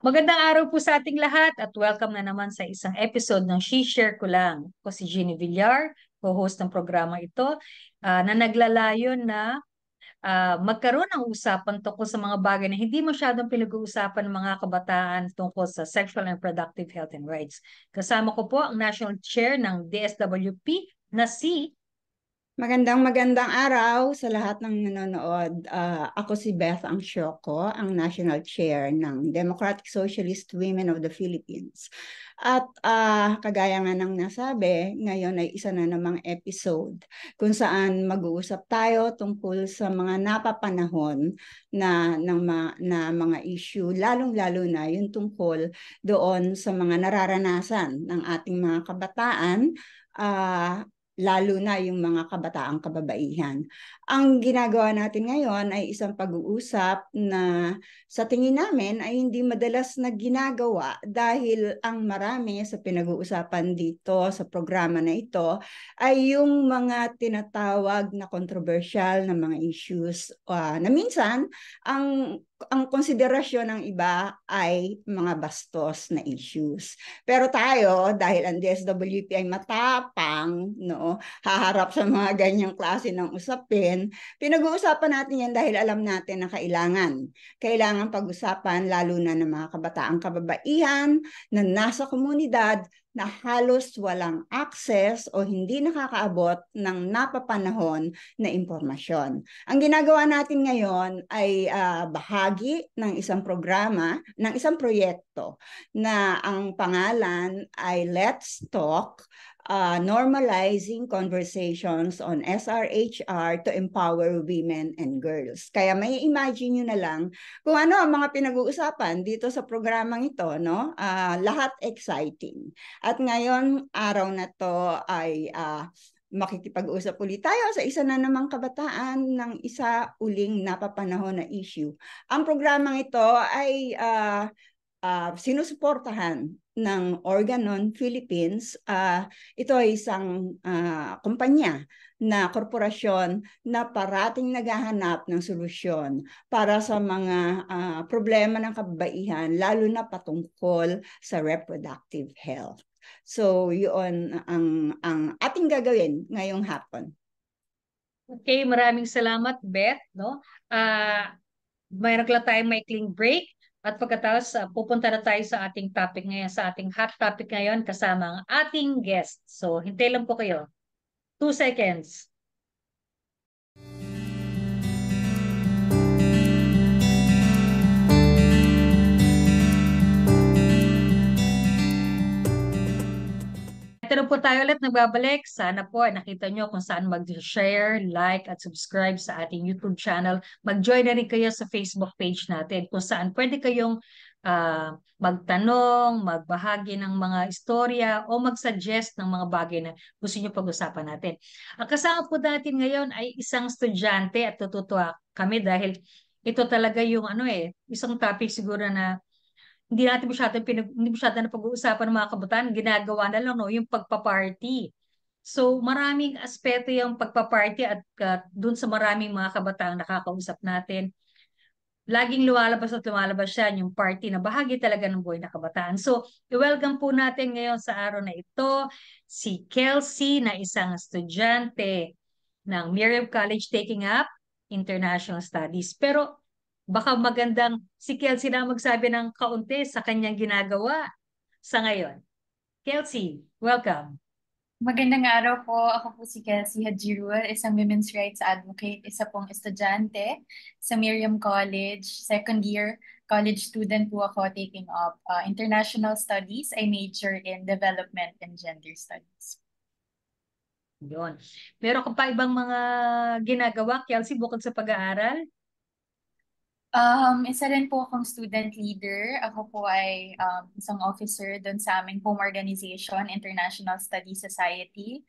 Magandang araw po sa ating lahat at welcome na naman sa isang episode ng She Share Ko Lang. Ako si Jeannie Villar, co-host ng programa ito, na naglalayon na magkaroon ng usapan tungkol sa mga bagay na hindi masyadong pinag-uusapan ng mga kabataan tungkol sa sexual and reproductive health and rights. Kasama ko po ang National Chair ng DSWP na si. Magandang araw sa lahat ng nanonood. Ako si Beth Angciocco, ang National Chair ng Democratic Socialist Women of the Philippines. At kagaya nga ng nasabi, ngayon ay isa na namang episode kung saan mag-uusap tayo tungkol sa mga napapanahon na mga issue, lalong-lalo na yung tungkol doon sa mga nararanasan ng ating mga kabataan, lalo na yung mga kabataang kababaihan. Ang ginagawa natin ngayon ay isang pag-uusap na sa tingin namin ay hindi madalas na ginagawa dahil ang marami sa pinag-uusapan dito sa programa na ito ay yung mga tinatawag na controversial na mga issues na minsan ang konsiderasyon ng iba ay mga bastos na issues. Pero tayo, dahil ang DSWP ay matapang, no, haharap sa mga ganyang klase ng usapin, pinag-uusapan natin yan dahil alam natin na kailangan pag-usapan lalo na ng mga kabataang kababaihan na nasa komunidad na halos walang access o hindi nakakaabot ng napapanahon na impormasyon. Ang ginagawa natin ngayon ay bahagi ng isang programa, ng isang proyekto na ang pangalan ay Let's Talk, Normalizing Conversations on SRHR to Empower Women and Girls. Kaya may imagine nyo na lang kung ano ang mga pinag-uusapan dito sa programang ito, no? Lahat exciting. At ngayon, araw na to ay makikipag-usap ulit tayo sa isa na namang kabataan ng isa uling napapanahon na issue. Ang programang ito ay sinusuportahan ng Organon Philippines. Ito ay isang kumpanya na korporasyon na parating naghahanap ng solusyon para sa mga problema ng kababaihan, lalo na patungkol sa reproductive health. So, yun ang ating gagawin ngayong hapon. Okay, maraming salamat, Beth. No? Mayroon lang tayong maikling break at pagkatapos pupunta na tayo sa ating topic ngayon, sa ating hot topic ngayon kasama ang ating guest. So, hintay lang po kayo. 2 seconds. Ito na po tayo ulit nagbabalik. Sana po ay nakita nyo kung saan mag-share, like, at subscribe sa ating YouTube channel. Mag-join na rin kayo sa Facebook page natin kung saan pwede kayong magtanong, magbahagi ng mga istorya o mag-suggest ng mga bagay na gusto nyo pag-usapan natin. Ang kasama po natin ngayon ay isang estudyante at tututuwa kami dahil ito talaga yung isang topic siguro na hindi masyado na pag-uusapan ng mga kabataan, ginagawa na lang, no, yung pagpa-party. So, maraming aspeto yung pagpa-party at dun sa maraming mga kabataan nakakausap natin. Laging lumalabas siya yung party na bahagi talaga ng buhay na kabataan. So, i-welcome po natin ngayon sa araw na ito si Kelsey na isang estudyante ng Miriam College taking up International Studies. Pero baka magandang si Kelsey na magsabi ng kaunti sa kanyang ginagawa sa ngayon. Kelsey, welcome. Magandang araw po. Ako po si Kelsey Hadjirul, isang women's rights advocate, isa pong estudyante sa Miriam College, second year college student po ako taking up international studies. I major in development and gender studies. Yun. Meron ka pa ibang mga ginagawa, Kelsey, bukod sa pag-aaral? Isa rin po akong student leader. Ako po ay isang officer doon sa aming home organization, International Study Society.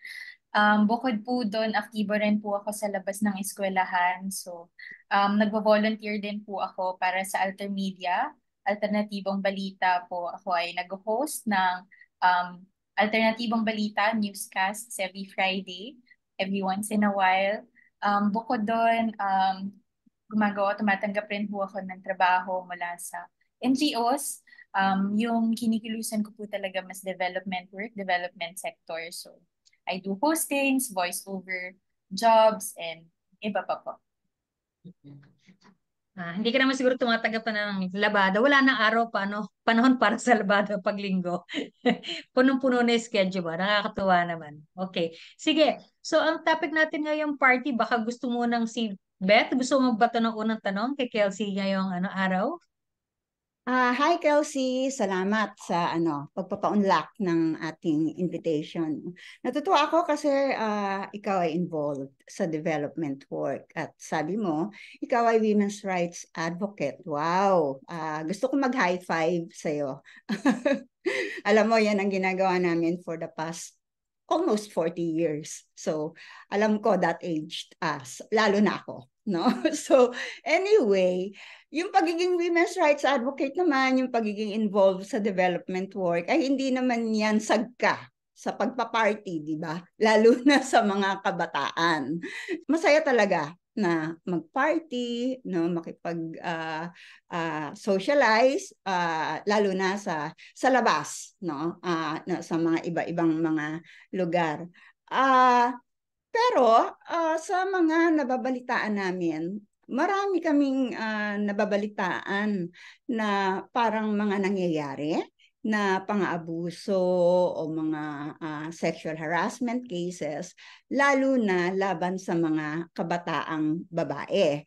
Bukod po doon, aktibo rin po ako sa labas ng eskwelahan. So, nagvo-volunteer din po ako para sa Altermedia, Alternatibong Balita po. Ako ay nag-host ng Alternatibong Balita newscasts every Friday, every once in a while. Bukod doon, tumatanggap rin po ako ng trabaho mula sa NGOs. Yung kinikilusan ko po talaga mas development work, development sector. So, I do postings, voiceover jobs, and iba pa po. Hindi ka naman siguro tumatanggap pa ng labada. Wala nang araw pa, ano, panahon para sa labada pag linggo. Punong-puno na yung schedule ba? Nakakatuwa naman. Okay. Sige. So, ang topic natin ngayong party, baka gusto mo nang si Beth, gusto mo ba ito ng unang tanong kay Kelsey ngayong araw? Hi Kelsey, salamat sa pagpapaunlak ng ating invitation. Natutuwa ako kasi ikaw ay involved sa development work at sabi mo, ikaw ay women's rights advocate. Wow, gusto ko mag-high five sa'yo. Alam mo, yan ang ginagawa namin for the past almost 40 years. So, alam ko that aged us, lalo na ako. No? So, anyway, yung pagiging women's rights advocate naman, yung pagiging involved sa development work, ay hindi naman yan sagka sa pagpa-party, di ba? Lalo na sa mga kabataan. Masaya talaga na mag-party, no, socialize, lalo na sa labas, no, sa mga iba-ibang mga lugar. Pero sa mga nababalitaan namin, marami kaming nababalitaan na parang mga nangyayari na pang-aabuso o mga sexual harassment cases, lalo na laban sa mga kabataang babae.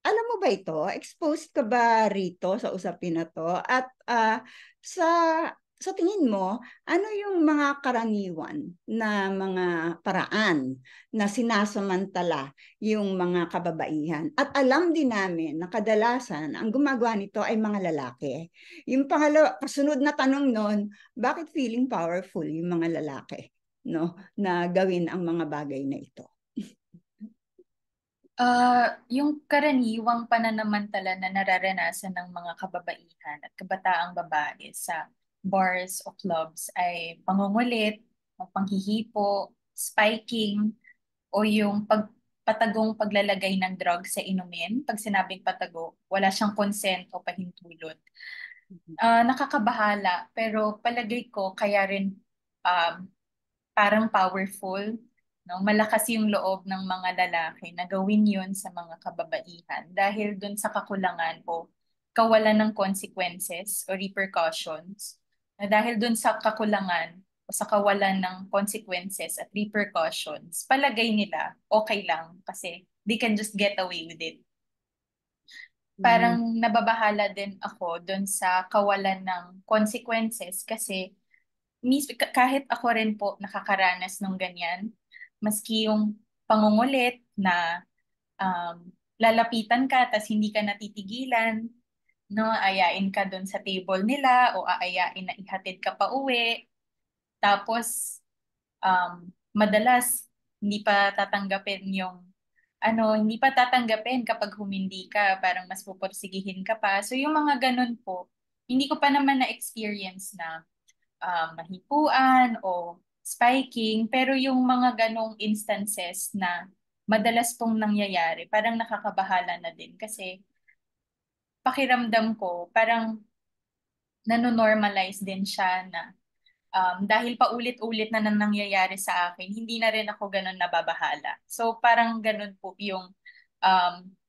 Alam mo ba ito? Exposed ka ba rito sa usapin na to? At sa sa tingin mo, ano yung mga karaniwan na mga paraan na sinasamantala yung mga kababaihan? At alam din namin na kadalasan ang gumagawa nito ay mga lalaki. Yung pangalawa, kasunod na tanong nun, bakit feeling powerful yung mga lalaki, no, na gawin ang mga bagay na ito? Yung karaniwang pananamantala na nararanasan ng mga kababaihan at kabataang babae sa bars o clubs ay pangungulit, panghihipo, spiking, o yung patagong paglalagay ng drugs sa inumin. Pag sinabing patago, wala siyang consent o pahintulot. Nakakabahala, pero palagay ko kaya rin um, parang powerful, no? Malakas yung loob ng mga lalaki na gawin yun sa mga kababaihan dahil dun sa kakulangan o kawalan ng consequences o repercussions. Na dahil dun sa kakulangan o sa kawalan ng consequences at repercussions, palagay nila okay lang kasi they can just get away with it. Parang nababahala din ako dun sa kawalan ng consequences kasi kahit ako rin po nakakaranas ng ganyan, maski yung pangungulit na lalapitan ka tas hindi ka natitigilan, no, ayain ka doon sa table nila o aayain na ihatid ka pa uwi. Tapos madalas hindi pa tatanggapin kapag humindi ka, parang mas pupursigihin ka pa. So yung mga ganun po, hindi ko pa naman na-experience na mahipuan o spiking, pero yung mga ganong instances na madalas pong nangyayari, parang nakakabahala na din kasi pakiramdam ko parang nanonormalize din siya na dahil paulit-ulit na nangyayari sa akin, hindi na rin ako ganun nababahala. So parang ganun po yung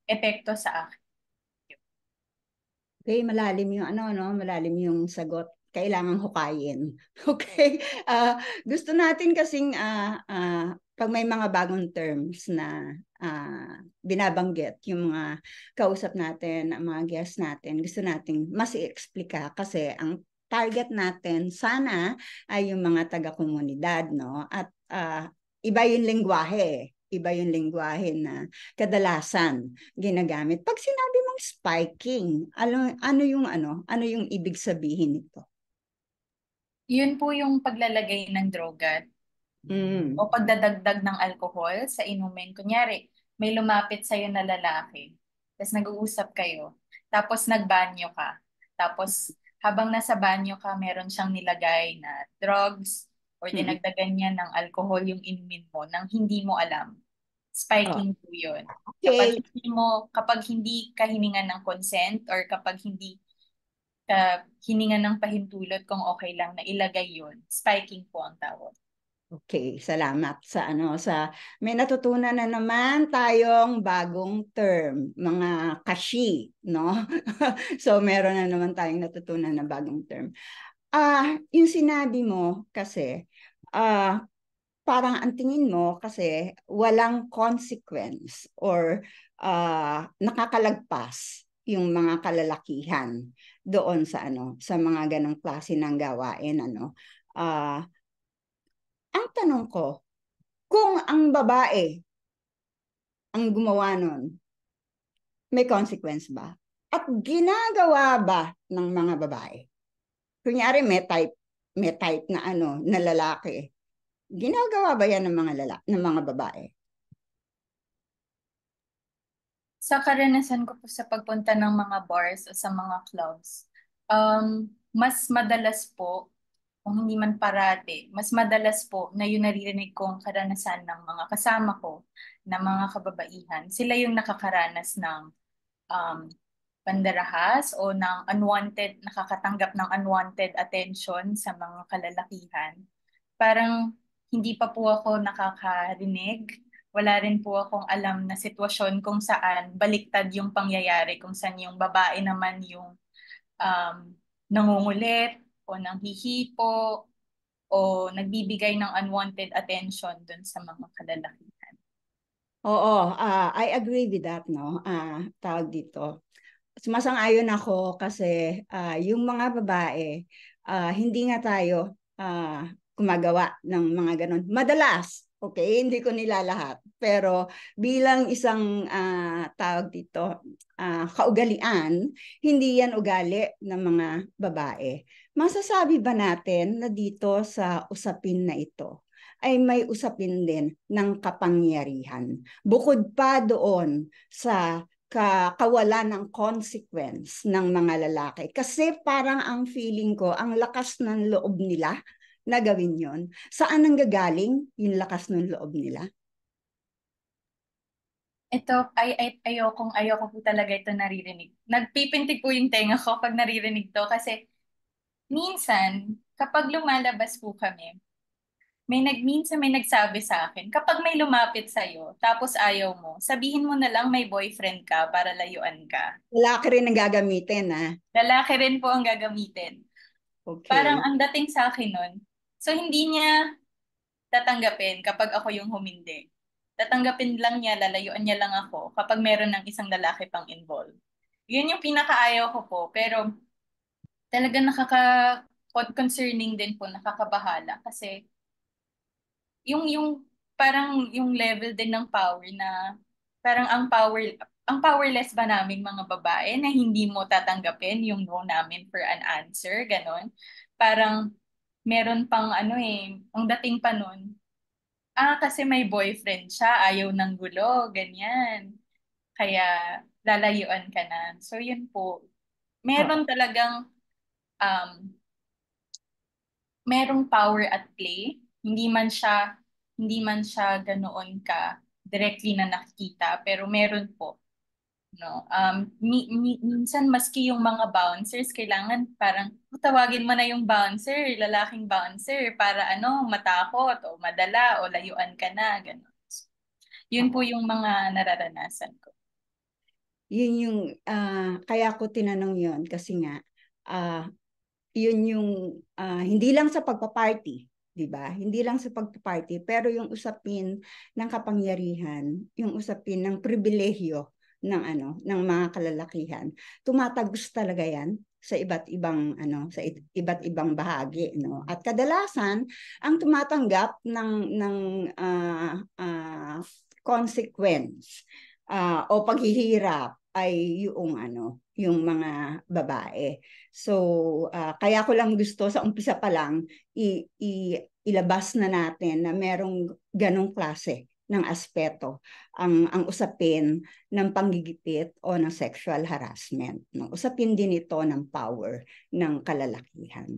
epekto sa akin. Okay, malalim yung malalim yung sagot. Kailangang hukayin. Okay? Gusto natin kasing pag may mga bagong terms na binabanggit yung mga kausap natin, ang mga guests natin, gusto nating mas i-explika kasi ang target natin sana ay yung mga taga-komunidad, no? At iba yung lengguwahe. Iba yung lengguwahe na kadalasan ginagamit. Pag sinabi mong spiking, ano yung ibig sabihin nito? Yun po yung paglalagay ng droga o pagdadagdag ng alcohol sa inumin. Kunyari, may lumapit sa'yo na lalaki, tapos nag-uusap kayo, tapos nagbanyo ka, tapos habang nasa banyo ka, meron siyang nilagay na drugs or dinagdagan niya ng alcohol yung inumin mo nang hindi mo alam. Spiking po yun. Okay. Kapag hindi ka hiningan ng consent or kapag hindi hininga ng pahintulot kung okay lang na ilagay yun. Spiking po ang tawag. Okay, salamat sa may natutunan na naman tayong bagong term, mga kashi, no? So meron na naman tayong natutunan na bagong term. Yung sinabi mo kasi parang ang tingin mo kasi walang consequence or nakakalagpas yung mga kalalakihan doon sa sa mga ganong klase ng gawain ang tanong ko, kung ang babae ang gumawa nun, may consequence ba? At ginagawa ba ng mga babae? Kunyari may type na na lalaki. Ginagawa ba yan ng ng mga babae? Sa karanasan ko po sa pagpunta ng mga bars o sa mga clubs, mas madalas po, kung hindi man parati, mas madalas po na yung naririnig kong karanasan ng mga kasama ko na mga kababaihan. Sila yung nakakaranas ng um, pandarahas o ng nakakatanggap ng unwanted attention sa mga kalalakihan. Parang hindi pa po ako nakakarinig. Wala rin po akong alam na sitwasyon kung saan baliktad yung pangyayari, kung saan yung babae naman yung um, nangungulit o nanghihipo o nagbibigay ng unwanted attention dun sa mga kalalakihan. Oo, I agree with that, no? Tawag dito. Sumasang-ayon ako kasi yung mga babae, hindi nga tayo gumagawa ng mga ganon. Madalas, okay, hindi ko nilalahat. Pero bilang isang tawag dito, kaugalian, hindi yan ugali ng mga babae. Masasabi ba natin na dito sa usapin na ito ay may usapin din ng kapangyarihan? Bukod pa doon sa kawalan ng consequence ng mga lalaki. Kasi parang ang feeling ko, ang lakas ng loob nila na gawin yon. Saan ang gagaling yung lakas ng loob nila? Ito, ayoko po talaga ito naririnig. Nagpipintig po yung tenga ko pag naririnig to kasi minsan, kapag lumalabas po kami, minsan may nagsabi sa akin, kapag may lumapit sa'yo, tapos ayaw mo, sabihin mo na lang may boyfriend ka para layuan ka. Lalaki rin ang gagamitin, ha? Lalaki rin po ang gagamitin. Parang Okay. ang dating sa akin nun, so hindi niya tatanggapin kapag ako yung humindi. Tatanggapin lang niya, lalayuan niya lang ako kapag meron ng isang lalaki pang involved. Yun yung pinakaayaw ko po, pero talaga concerning din po, nakakabahala kasi yung parang yung level din ng power na parang ang powerless ba naming mga babae na hindi mo tatanggapin yung no namin for an answer, ganon. Parang meron pang ang dating pa nun, kasi may boyfriend siya, ayaw ng gulo, ganyan. Kaya lalayuan ka na. So yun po, Oh, meron talagang um, merong power at play. Hindi man siya ganoon ka directly na nakikita, pero meron po, no. Minsan maski yung mga bouncers kailangan parang tawagin mo na yung bouncer, lalaking bouncer para matakot o madala o layuan ka na, gano'n. Yun po oo. yung mga nararanasan ko. Yun yung, kaya ko tinanong yon kasi nga, yun yung hindi lang sa pagpa-party, 'di ba? Hindi lang sa pagpa-party, pero yung usapin ng kapangyarihan, yung usapin ng pribilehyo ng ng mga kalalakihan. Tumatagos talaga 'yan sa iba't ibang iba't ibang bahagi, no? At kadalasan ang tumatanggap ng consequence o paghihirap ay yung yung mga babae. So, kaya ko lang gusto sa umpisa pa lang ilabas na natin na merong ganong klase ng aspeto ang usapin ng panggigipit o ng sexual harassment. No? Usapin din ito ng power ng kalalakihan.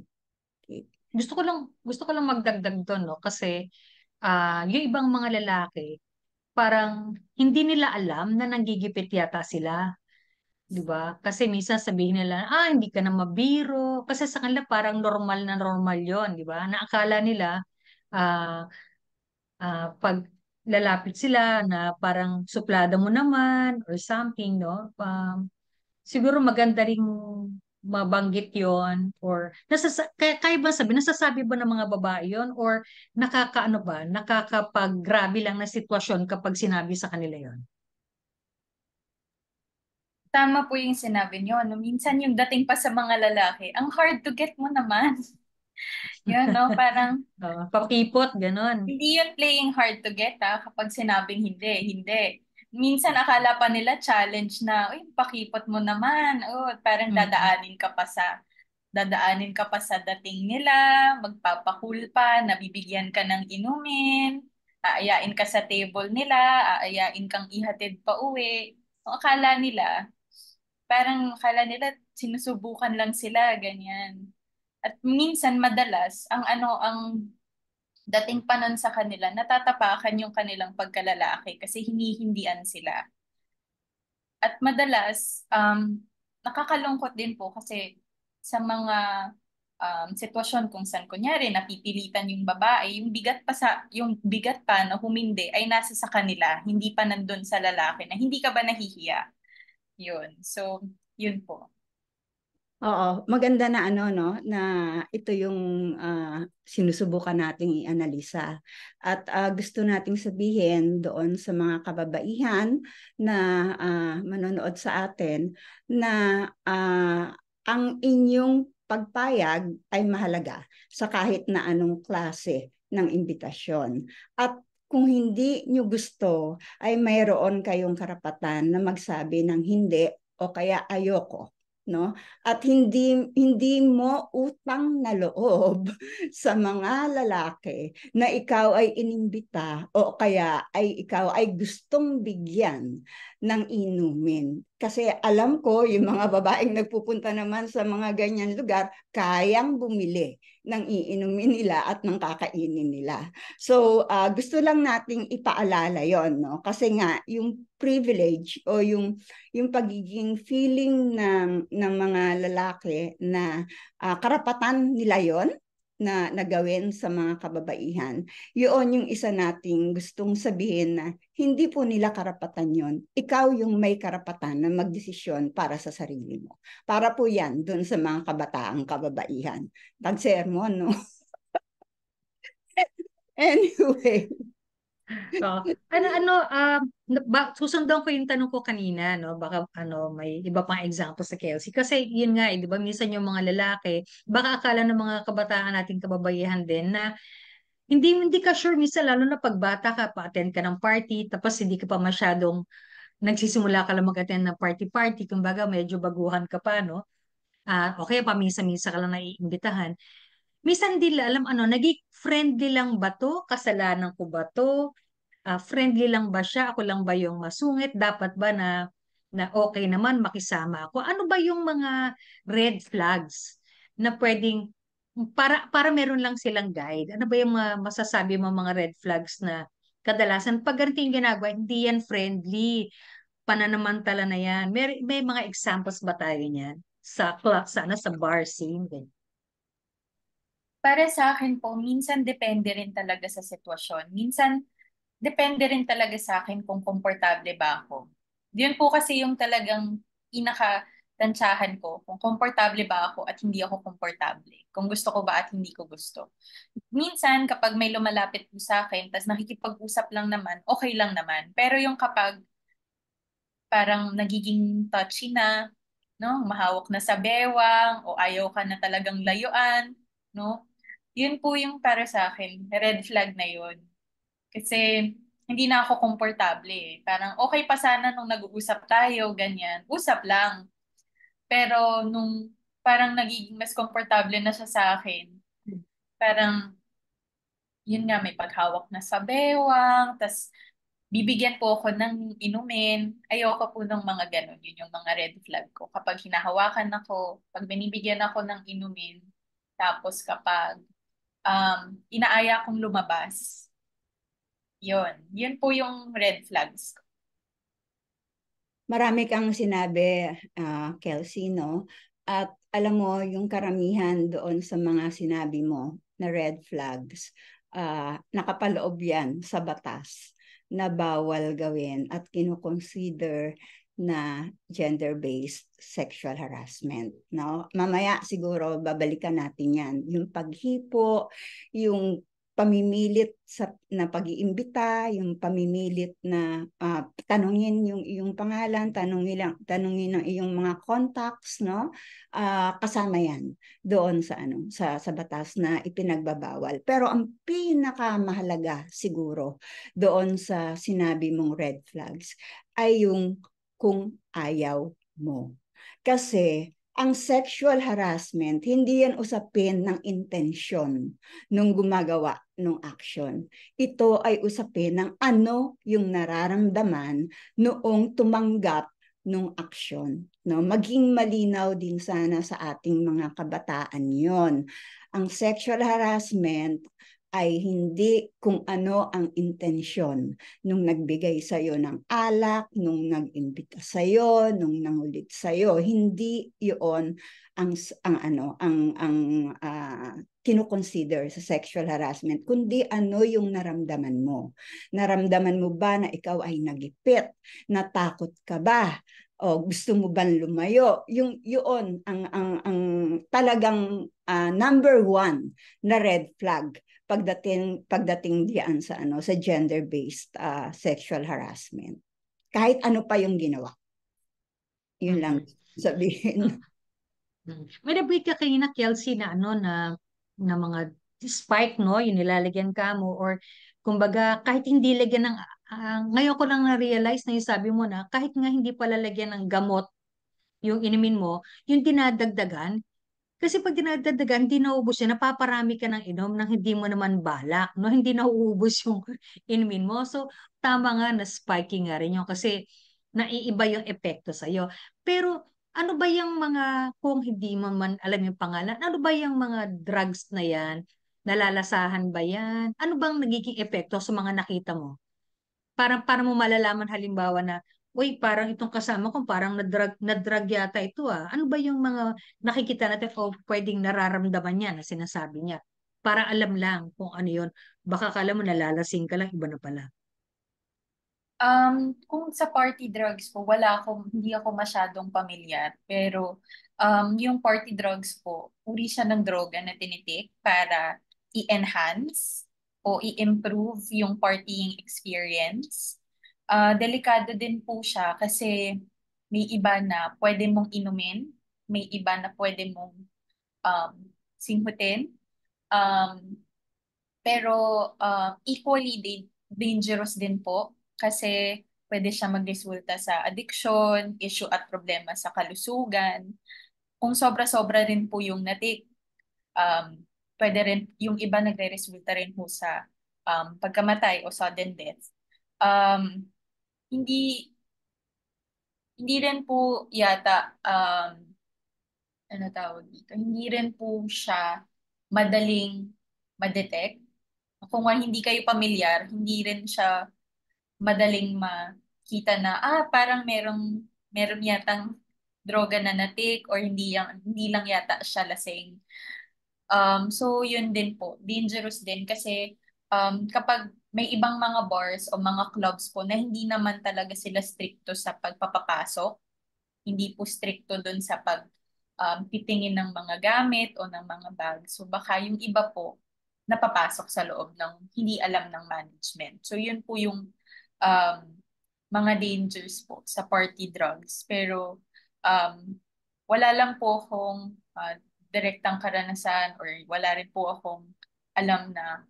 Okay. Gusto ko lang magdagdag doon, no? Kasi yung ibang mga lalaki, parang hindi nila alam na nanggigipit yata sila. 'di ba? Kasi minsan sabihin nila, hindi ka na mabiro. Kasi sa kanila parang normal na normal 'yon, 'di ba? Naakala nila ah pag lalapit sila na parang suplada mo naman or something, no? Siguro maganda ring mabanggit yon or kaya ba nasasabi ba ng mga babae yon or nakakaano ba, nakakapaggrabe lang na sitwasyon kapag sinabi sa kanila yon? Tama po yung sinabi niyo, no? Minsan yung dating pa sa mga lalaki, ang hard to get mo naman. Yun, no? Parang, Pakipot, ganon. hindi yun playing hard to get, kapag sinabing hindi, hindi. Minsan akala pa nila challenge na, uy, pakipot mo naman. Oh, parang Mm. dadaanin ka pa sa dating nila, magpapakul pa, nabibigyan ka ng inumin, aayain ka sa table nila, aayain kang ihatid pa uwi. So, akala nila sinusubukan lang sila, ganyan. At minsan madalas ang dating pa nun sa kanila, natatapakan yung kanilang pagkalalaki kasi hinihindian sila. At madalas, nakakalungkot din po kasi sa mga sitwasyon kung saan kunyari napipilitan yung babae, yung bigat pa na humindi ay nasa sa kanila, hindi pa nandun sa lalaki na hindi ka ba nahihiya? Yun. So, yun po. Oo, maganda na ano no na ito yung sinusubukan nating ianalisa. At gusto nating sabihin doon sa mga kababaihan na manonood sa atin na ang inyong pagpayag ay mahalaga sa kahit na anong klase ng imbitasyon. At kung hindi nyo gusto, ay mayroon kayong karapatan na magsabi ng hindi o kaya ayoko, no? At hindi mo utang na loob sa mga lalaki na ikaw ay inimbita o kaya ay ikaw ay gustong bigyan ng inumin. Kasi alam ko yung mga babaeng nagpupunta naman sa mga ganyan lugar, kayang bumili ng iinumin nila at ng kakainin nila. So, gusto lang nating ipaalala yon, no? Kasi nga, yung privilege o yung pagiging feeling ng mga lalaki na karapatan nila yon na nagawin sa mga kababaihan. Yun yung isa nating gustong sabihin na hindi po nila karapatan yon. Ikaw yung may karapatan na magdesisyon para sa sarili mo. Para po yan dun sa mga kabataang kababaihan. Pag-sermon, no? Anyway. Oo. Susundan ko yung tanong ko kanina, no? Baka may iba pang example sa Kelsey. Kasi yun nga, di ba, minsan yung mga lalaki, baka akala ng mga kabataan nating kababaihan din na hindi ka sure minsan, lalo na pag bata ka, pa-attend ka ng party, tapos hindi ka pa masyadong nagsisimula ka lang mag-attend ng party-party, kumbaga medyo baguhan ka pa, no? Okay, paminsan-minsan ka lang naiimbitahan. Minsan hindi alam, naging friendly lang ba to? Kasalanan ko ba to? Friendly lang ba siya? Ako lang ba yung masungit? Dapat ba na okay naman makisama ako? Ano ba yung mga red flags na pwedeng para meron lang silang guide? Ano ba yung mga masasabi mo mga red flags na kadalasan pag ganito yung ginagawa, hindi yan friendly, pananamantala na yan. May mga examples ba tayo niyan? Sa club, sana sa bar scene. Ganyan. Para sa akin po, minsan depende rin talaga sa sitwasyon. Minsan, depende rin talaga sa akin kung komportable ba ako. Yun po kasi yung talagang pinaka-tansyahan ko, kung komportable ba ako at hindi ako komportable. Kung gusto ko ba at hindi ko gusto. Minsan, kapag may lumalapit po sa akin, tas nakikipag-usap lang naman, okay lang naman. Pero yung kapag parang nagiging touchy na, no? Mahawak na sa bewang o ayaw ka na talagang layuan, no? Yun po yung para sa akin, red flag na yun. Kasi hindi na ako komportable eh. Parang okay pa sana nung nag-uusap tayo, ganyan. Usap lang. Pero nung parang nagiging mas komportable na siya sa akin, parang yun nga, may paghawak na sa bewang, tas bibigyan po ako ng inumin. Ayoko po ng mga ganun. Yun yung mga red flag ko. Kapag hinahawakan ako, pag binibigyan ako ng inumin, tapos kapag inaaya kong lumabas, yun. Yun po yung red flags. Marami kang sinabi, Kelsey, no? At alam mo, yung karamihan doon sa mga sinabi mo na red flags, nakapaloob yan sa batas na bawal gawin at kinukonsider na gender-based sexual harassment. No? Mamaya siguro babalikan natin yan. Yung paghipo, yung pamimilit na pag-iimbita, yung pamimilit na tanungin yung iyong pangalan, tanungin ang iyong mga contacts, no? Kasama yan doon sa batas na ipinagbabawal. Pero ang pinakamahalaga siguro doon sa sinabi mong red flags ay yung kung ayaw mo. Kasi ang sexual harassment, hindi yan usapin ng intensyon nung gumagawa ng action. Ito ay usapin ng ano yung nararamdaman noong tumanggap ng action. No? Maging malinaw din sana sa ating mga kabataan yon. Ang sexual harassment ay hindi kung ano ang intensyon nung nagbigay sa iyo ng alak, nung nag-imbita sa iyo, nung nangulit sa iyo. Hindi 'yon ang kino-consider sa sexual harassment, kundi ano yung naramdaman mo. Naramdaman mo ba na ikaw ay nagipit? Natakot ka ba? O gusto mo bang lumayo? Yun ang talagang number one na red flag pagdating diyan sa gender-based sexual harassment. Kahit ano pa yung ginawa. Yun lang sabihin. May nabit ka kanina, Kelsey, na na mga spike, no? Yung nilalagyan ka mo or kumbaga kahit hindi lagyan ng ngayon ko lang na-realize na yung sabi mo na kahit nga hindi pala lagyan ng gamot yung inumin mo, yung dinadagdagan. Kasi pag dinadagdagan, hindi nauubos yan, napaparami ka ng inom nang hindi mo naman balak, no? Hindi nauubos yung inumin mo. So, tama nga na spiking nga rin yun kasi naiiba yung epekto sa'yo. Pero ano ba yung mga, kung hindi mo man alam yung pangalan, ano ba yung mga drugs na yan? Nalalasahan ba yan? Ano bang nagiging epekto sa mga nakita mo? Para mo malalaman halimbawa na, uy, parang itong kasama ko, parang na-drug yata ito ah. Ano ba yung mga nakikita natin o pwedeng nararamdaman niya na sinasabi niya? Para alam lang kung ano yun. Baka kala mo nalalasing ka lang, iba na pala. Kung sa party drugs po, hindi ako masyadong pamilyar. Pero yung party drugs po, uri siya ng droga na tinitik para i-enhance o i-improve yung partying experience. Delikado din po siya kasi may iba na pwede mong inumin, may iba na pwede mong um, singhutin. Um, pero equally dangerous din po kasi pwede siya magresulta sa addiction, issue at problema sa kalusugan. Kung sobra-sobra rin po yung natik, um, pwede rin, yung iba nagre-resulta rin po sa pagkamatay o sudden death. Um, hindi hindi rin po yata ano tawag dito, hindi rin po siya madaling madetect. Kung hindi kayo pamilyar, hindi rin siya madaling makita na, parang meron yatang droga na natik or hindi lang yata siya lasing. So yun din po, dangerous din kasi kapag may ibang mga bars o mga clubs po na hindi naman talaga sila stricto sa pagpapapasok, hindi po stricto dun sa titingin ng mga gamit o ng mga bag. So baka yung iba po napapasok sa loob ng hindi alam ng management. So yun po yung um, mga dangers po sa party drugs. Pero um, wala lang po akong direktang karanasan or wala rin po akong alam na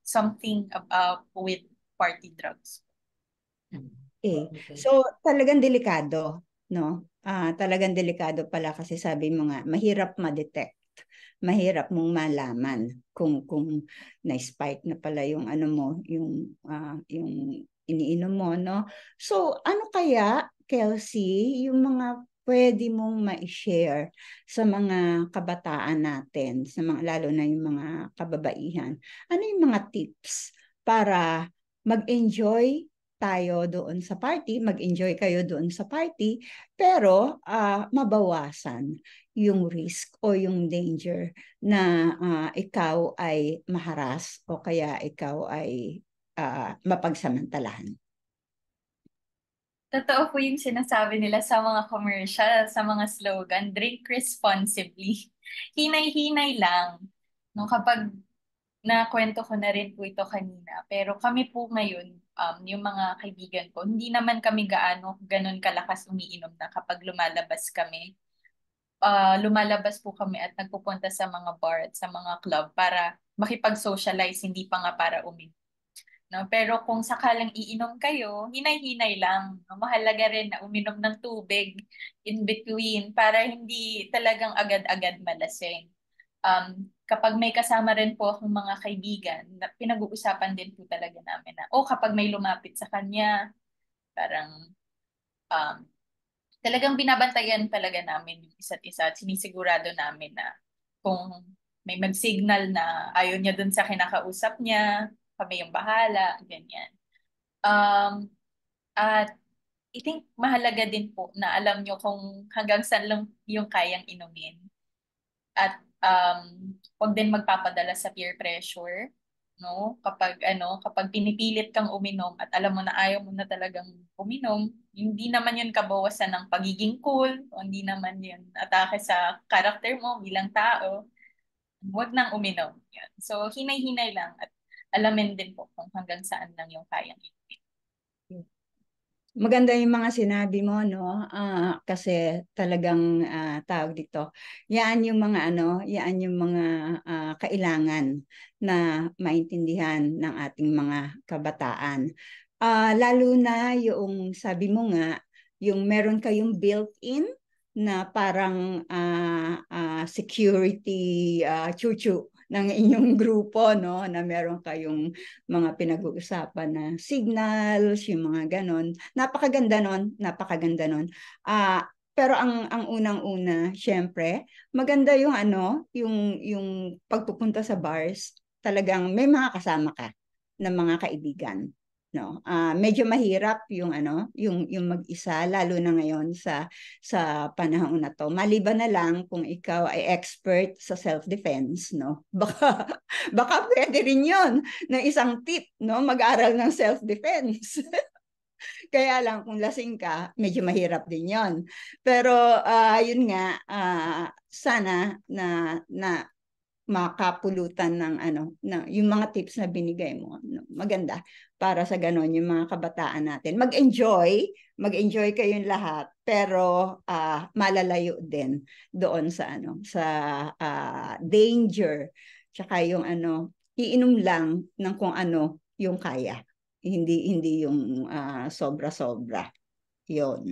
something about with party drugs. Okay. Okay. So, talagang delikado, no? Talagang delikado pala kasi sabi mo nga, mahirap ma-detect. Mahirap mong malaman kung na-spike na pala yung ano mo, yung iniinom mo, no? So, ano kaya, Kelsey, yung mga pwede mong ma-share sa mga kabataan natin, lalo na yung mga kababaihan? Ano yung mga tips para mag-enjoy tayo doon sa party, mag-enjoy kayo doon sa party, pero mabawasan yung risk o yung danger na ikaw ay maharas o kaya ikaw ay mapagsamantalahan. Totoo po yung sinasabi nila sa mga commercial, sa mga slogan, drink responsibly. Hinay-hinay lang. No, kapag nakwento ko na rin po ito kanina, pero kami po ngayon, yung mga kaibigan ko, hindi naman kami ganun kalakas umiinom na kapag lumalabas kami. Lumalabas po kami at nagpupunta sa mga bar at sa mga club para makipag-socialize, hindi pa nga para uminom. No? Pero kung sakalang iinom kayo, hinay-hinay lang. Mahalaga rin na uminom ng tubig in between para hindi talagang agad-agad malasing. Kapag may kasama rin po akong mga kaibigan, pinag-uusapan din po talaga namin na, kapag may lumapit sa kanya, parang um, talagang binabantayan talaga namin yung isa't isa at sinisigurado namin na kung may mag-signal na ayaw niya dun sa kinakausap niya, kami yung bahala, ganyan. At I think mahalaga din po na alam nyo kung hanggang saan lang yung kayang inumin. At huwag din magpapadala sa peer pressure, no? Kapag pinipilit kang uminom at alam mo na ayaw mo na talagang uminom, hindi naman yun kabawasan ng pagiging cool, o hindi naman yun atake sa karakter mo bilang tao. Huwag nang uminom. Yan. So, hinay-hinay lang at alamin din po kung hanggang saan lang yung kayang inumin. Maganda yung mga sinabi mo, no? Kasi talagang tawag dito. Yan yung mga yan yung mga kailangan na maintindihan ng ating mga kabataan. Lalo na yung sabi mo nga, yung meron kayong built-in na parang security chuchu ng inyong grupo, no? Na meron kayong mga pinag-uusapan na signals, yung mga ganon. Napakaganda nun, napakaganda nun. Pero ang unang-una, syempre, maganda yung yung pagpupunta sa bars, talagang may mga kasama ka ng mga kaibigan. No, medyo mahirap yung yung mag-isa, lalo na ngayon sa panahon na to. Maliban na lang kung ikaw ay expert sa self-defense, no? Baka pwede rin 'yon na isang tip, no? Mag-aral ng self-defense. Kaya lang kung lasing ka, medyo mahirap din 'yon. Pero yun nga, sana na makapulutan ng yung mga tips na binigay mo, no? Maganda para sa ganon yung mga kabataan natin. Mag-enjoy kayong lahat, pero malalayo din doon sa sa danger. Tsaka yung iinom lang ng kung ano yung kaya. Hindi yung sobra-sobra. Yun.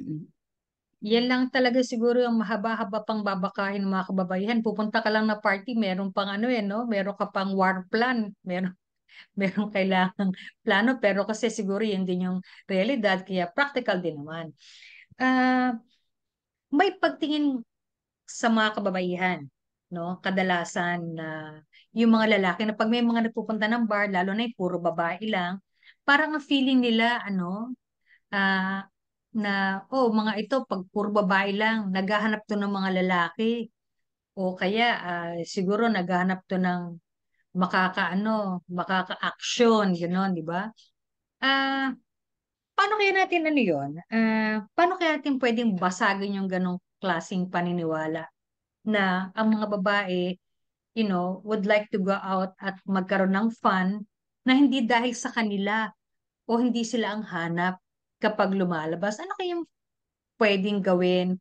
Yan lang talaga siguro yung mahaba-haba pang babakahin ng mga kababaihan. Pupunta ka lang na party, meron pang no? Meron ka pang war plan, meron kailangang plano, pero kasi siguro yun din yung realidad, kaya practical din naman. May pagtingin sa mga kababaihan, no? Kadalasan na yung mga lalaki na pag may mga nagpupunta ng bar, lalo na yung puro babae lang, parang ang feeling nila, ah, na, mga ito, pag puro babae lang, naghahanap to ng mga lalaki. O kaya, siguro naghahanap to ng makaka-action, gano'n, di ba? Ah, paano kaya natin yun? Paano kaya natin pwedeng basagin yung ganong klaseng paniniwala na ang mga babae, would like to go out at magkaroon ng fun na hindi dahil sa kanila o hindi sila ang hanap kapag lumalabas. Ano kayang pwedeng gawin?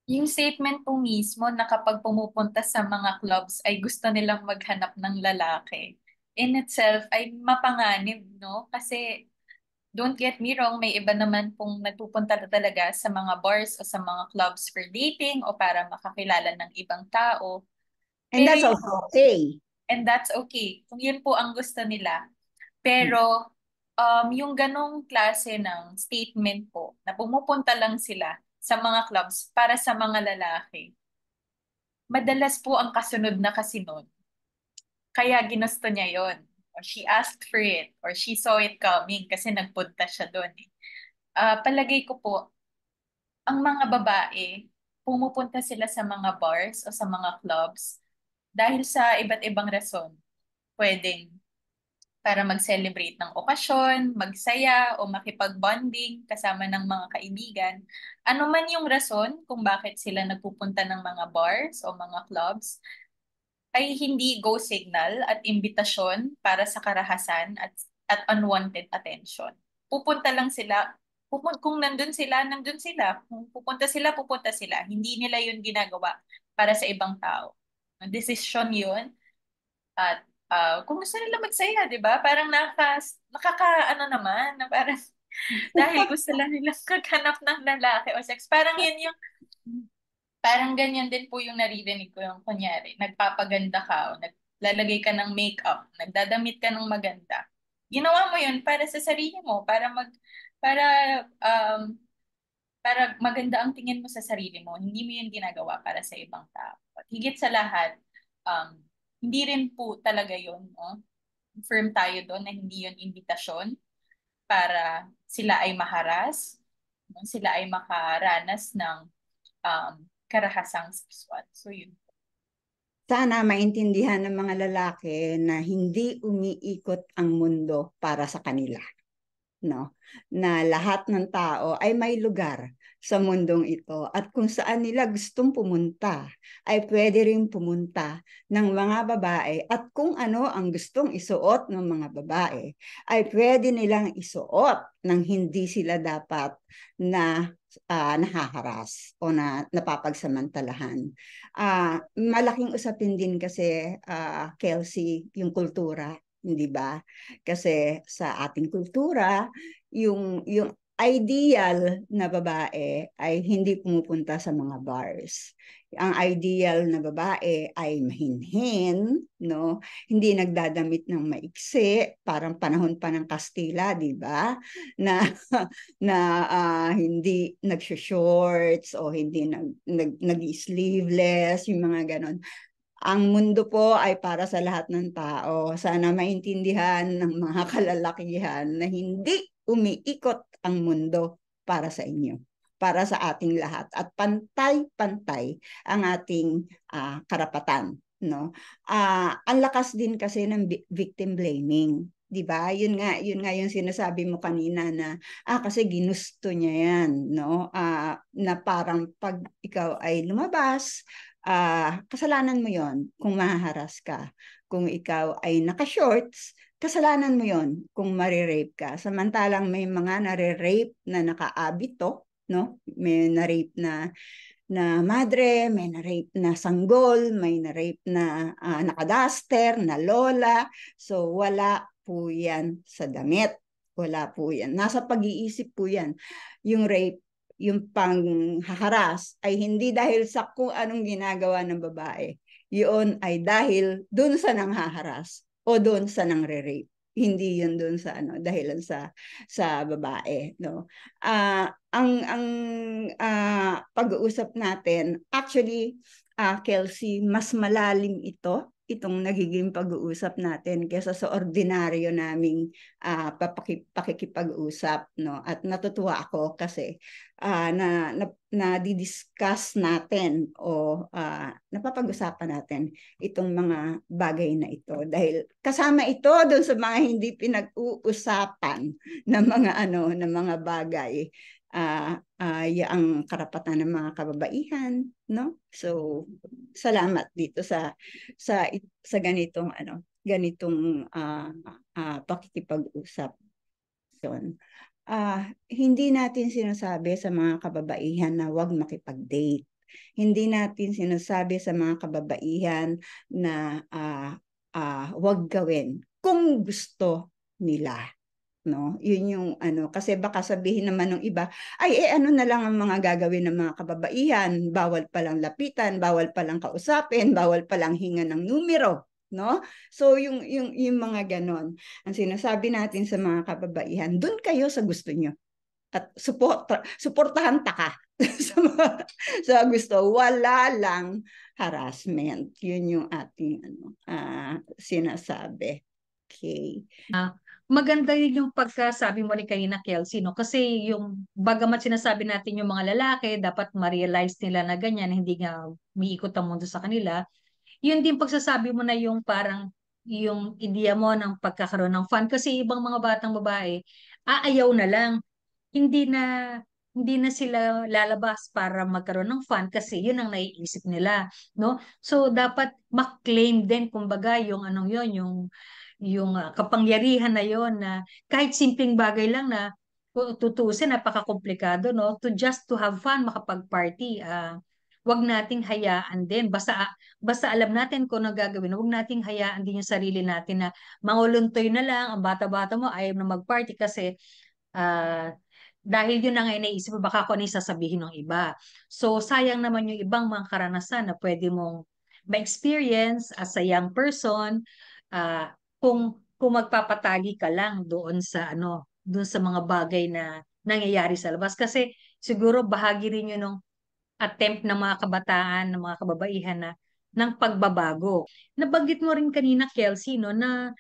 Yung statement po mismo na kapag pumupunta sa mga clubs ay gusto nilang maghanap ng lalaki, in itself ay mapanganib, no? Kasi don't get me wrong, may iba naman pong nagpupunta na talaga sa mga bars o sa mga clubs for dating o para makakilala ng ibang tao. And Pero that's also okay. and that's okay, kung yun po ang gusto nila. Pero yung ganong klase ng statement po na pumupunta lang sila sa mga clubs para sa mga lalaki, madalas po ang kasunod na kasinod. Kaya ginusto niya yon. or she asked for it, or she saw it coming kasi nagpunta siya doon eh. Palagay ko po, ang mga babae, pumupunta sila sa mga bars o sa mga clubs dahil sa iba't ibang rason. Pwedeng para mag-celebrate ng okasyon, magsaya, o makipag-bonding kasama ng mga kaibigan. Ano man yung rason kung bakit sila nagpupunta ng mga bars o mga clubs, ay hindi go signal at imbitasyon para sa karahasan at unwanted attention. Pupunta lang sila, kung nandun sila, nandun sila. Kung pupunta sila. Hindi nila yun ginagawa para sa ibang tao. Desisyon yun at kung gusto nila magsaya, di ba? Parang ano naman, na parang dahil gusto lang nilang maghanap ng lalaki o sex. Parang ganyan din po yung naririnig ko yung kunyari, nagpapaganda ka o naglalagay ka ng makeup, nagdadamit ka ng maganda. Ginawa mo yun para sa sarili mo, para, um, para maganda ang tingin mo sa sarili mo. Hindi mo yun ginagawa para sa ibang tao. At higit sa lahat, um, hindi rin po talaga yun, no? Firm tayo doon na hindi yun imbitasyon para sila ay maharas, no? Sila ay makaranas ng karahasang sexual. So yun. Sana maintindihan ng mga lalaki na hindi umiikot ang mundo para sa kanila, no? Na lahat ng tao ay may lugar sa mundong ito at kung saan nila gustong pumunta ay pwede rin pumunta ng mga babae at kung ano ang gustong isuot ng mga babae ay pwede nilang isuot nang hindi sila dapat na nahaharas o na napapagsamantalahan. Malaking usapin din kasi, Kelsey, yung kultura, hindi ba? Kasi sa ating kultura, yung ideal na babae ay hindi pumupunta sa mga bars. Ang ideal na babae ay mahinhin, no? Hindi nagdadamit ng maiksi, parang panahon pa ng Kastila, di ba? Na hindi nag-shorts o hindi nag-sleeveless, yung mga ganon. Ang mundo po ay para sa lahat ng tao. Sana maintindihan ng mga kalalakihan na hindi umiikot ang mundo para sa inyo, para sa ating lahat. At pantay-pantay ang ating karapatan. No? Ang lakas din kasi ng victim blaming. 'Di ba? Yun nga yung sinasabi mo kanina na kasi ginusto niya yan, no? Na parang pag ikaw ay lumabas, kasalanan mo yon kung mahaharas ka. Kung ikaw ay naka-shorts, kasalanan mo yon kung marirape ka. Samantalang may mga nare-rape na nakaabito, no? May na-rape na madre, may na-rape na sanggol, may na-rape na nakadaster, na lola. So wala po yan sa damit. Wala po yan. Nasa pag-iisip po yan. Yung rape, yung panghaharas ay hindi dahil sa kung anong ginagawa ng babae. Yun ay dahil dun sa nanghaharas o dun sa nangre-rape. Hindi yun dun sa dahilan sa babae, no. Ang pag-uusap natin actually, Kelsey, mas malalim itong nagiging pag-uusap natin kaysa sa ordinaryo naming pakikipag-usap, no. At natutuwa ako kasi na-discuss natin o napapag-usapan natin itong mga bagay na ito dahil kasama ito doon sa mga hindi pinag-uusapan ng mga bagay, ang karapatan ng mga kababaihan, no? So salamat dito sa ganitong pakikipag-usap. Hindi natin sinasabi sa mga kababaihan na huwag makipag-date. Hindi natin sinasabi sa mga kababaihan na huwag gawin kung gusto nila, no? Yun yung kasi baka sabihin naman ng iba, ay na lang ang mga gagawin ng mga kababaihan, bawal palang lapitan, bawal palang kausapin, bawal palang hinga ng numero, no? So yung mga ganon, ang sinasabi natin sa mga kababaihan, dun kayo sa gusto nyo at suportahan taka sa gusto, wala lang harassment. Yun yung ating sinasabi. Okay. Maganda yun yung pagkasabi mo rin kanina, Kelsey, no? Kasi yung bagamat sinasabi natin yung mga lalaki, dapat ma-realize nila na ganyan, hindi nga umiikot ang mundo sa kanila. Yun din pagsasabi mo na yung parang yung ideya mo ng pagkakaroon ng fun. Kasi ibang mga batang babae, aayaw na lang. Hindi na hindi na sila lalabas para magkaroon ng fun kasi yun ang naiisip nila, no? So dapat ma-claim din kumbaga yung anong yun, yung kapangyarihan na yon na kahit simpleng bagay lang na kung tutuusin napaka-komplikado, no? To have fun, makapag-party, wag nating hayaan din basta alam natin kung ano gagawin, wag nating hayaan din yung sarili natin na manguluntoy na lang ang bata-bata mo ayaw na mag-party kasi ah, dahil yun na nga iniisip mo, baka kung ano yung sasabihin ng iba. So, sayang naman yung ibang mga karanasan na pwede mong ma-experience as a young person, kung magpapatagi ka lang doon sa doon sa mga bagay na nangyayari sa labas. Kasi siguro bahagi rin yun ng attempt ng mga kabataan, ng mga kababaihan na ng pagbabago. Nabanggit mo rin kanina, Kelsey, no, na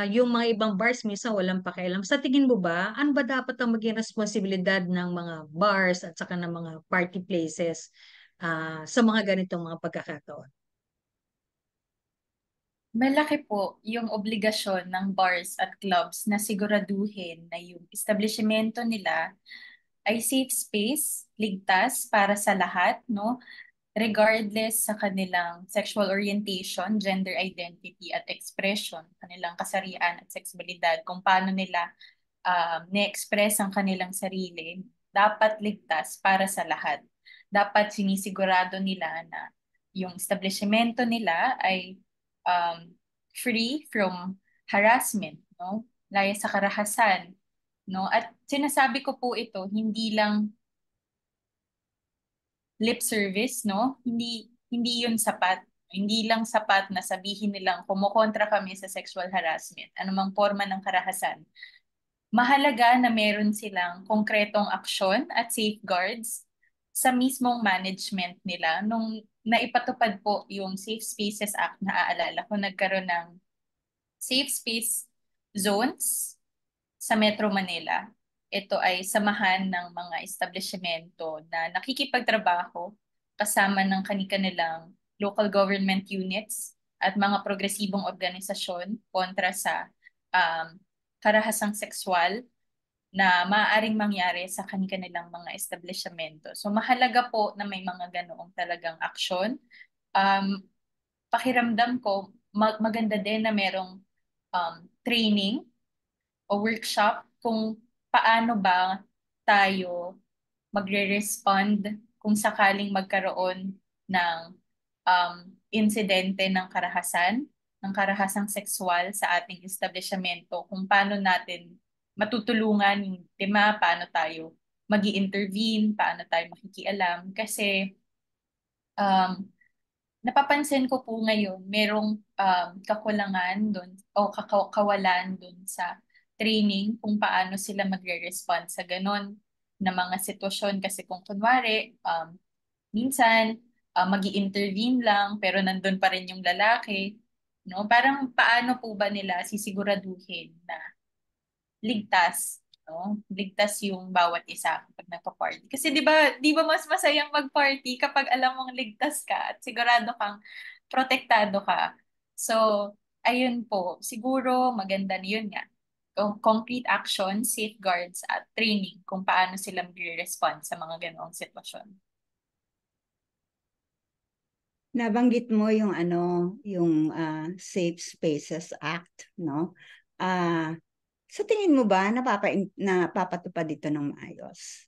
yung mga ibang bars minsan walang pakialam. Sa tingin mo ba, ano ba dapat ang maging responsibilidad ng mga bars at saka ng mga party places sa mga ganitong mga pagkakataon? Malaki po yung obligasyon ng bars at clubs na siguraduhin na yung establishmento nila ay safe space, ligtas para sa lahat, no? Regardless sa kanilang sexual orientation, gender identity at expression, kanilang kasarian at sexualidad, kung paano nila na-express ang kanilang sarili, dapat ligtas para sa lahat. Dapat sinisigurado nila na yung establishmento nila ay um, free from harassment, no? Laya sa karahasan, no? At sinasabi ko po ito, hindi lang lip service, no? Hindi yun sapat. Hindi lang sapat na sabihin nilang kumukontra kami sa sexual harassment, anumang forma ng karahasan. Mahalaga na meron silang konkretong aksyon at safeguards sa mismong management nila. Nung naipatupad po yung Safe Spaces Act, naaalala ko, nagkaroon ng safe space zones sa Metro Manila. Ito ay samahan ng mga establishmento na nakikipagtrabaho kasama ng kanilang local government units at mga progresibong organisasyon kontra sa um, karahasang sexual na maaaring mangyari sa kanilang mga establishmento. So mahalaga po na may mga ganoong talagang aksyon. Um, Pakiramdam ko, maganda din na merong training o workshop kung paano ba tayo magre-respond kung sakaling magkaroon ng um, insidente ng karahasang sexual sa ating establishmento, kung paano natin matutulungan yung tema, paano tayo magi-intervene, paano tayo makikialam. Kasi um, napapansin ko po ngayon, merong kakulangan doon o kawalan doon sa training kung paano sila magre-respond sa ganon na mga sitwasyon. Kasi kung kunwari, minsan magi-intervene lang pero nandun pa rin yung lalaki, no? Parang paano po ba nila sisiguraduhin na ligtas, no? Ligtas yung bawat isa kapag nagpa-party. Kasi 'di ba mas masayang mag-party kapag alam mong ligtas ka at sigurado kang protektado ka. So, ayun po, siguro maganda na yun nga. Concrete action, safeguards at training kung paano sila mag-respond sa mga ganoong sitwasyon. Nabanggit mo yung yung Safe Spaces Act, no? Ah, sa tingin mo ba napapatupad dito ng maayos?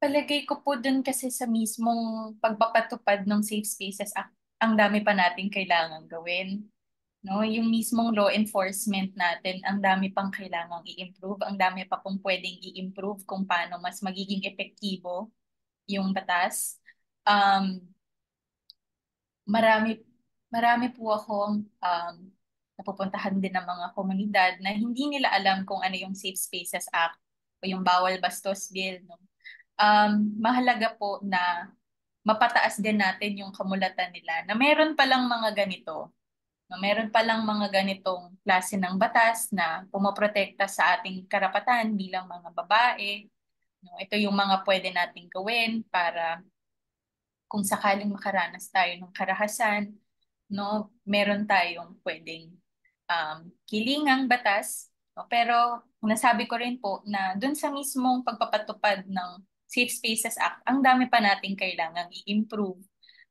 Palagay ko po dun kasi sa mismong pagpapatupad ng Safe Spaces Act, ang dami pa nating kailangan gawin. No, yung mismong law enforcement natin, ang dami pang kailangang i-improve, ang dami pa pong pwedeng i-improve kung paano mas magiging epektibo yung batas. Um, marami marami po akong napupuntahan din ng mga komunidad na hindi nila alam kung ano yung Safe Spaces Act o yung Bawal Bastos Bill, no? Mahalaga po na mapataas din natin yung kamulatan nila na meron palang mga ganito, Meron palang mga ganitong klase ng batas na pumoprotekta sa ating karapatan bilang mga babae. No, ito yung mga pwede nating gawin para kung sakaling makaranas tayo ng karahasan, no, meron tayong pwedeng kilingang batas. No? Pero nasabi ko rin po na dun sa mismong pagpapatupad ng Safe Spaces Act, ang dami pa nating kailangang i-improve.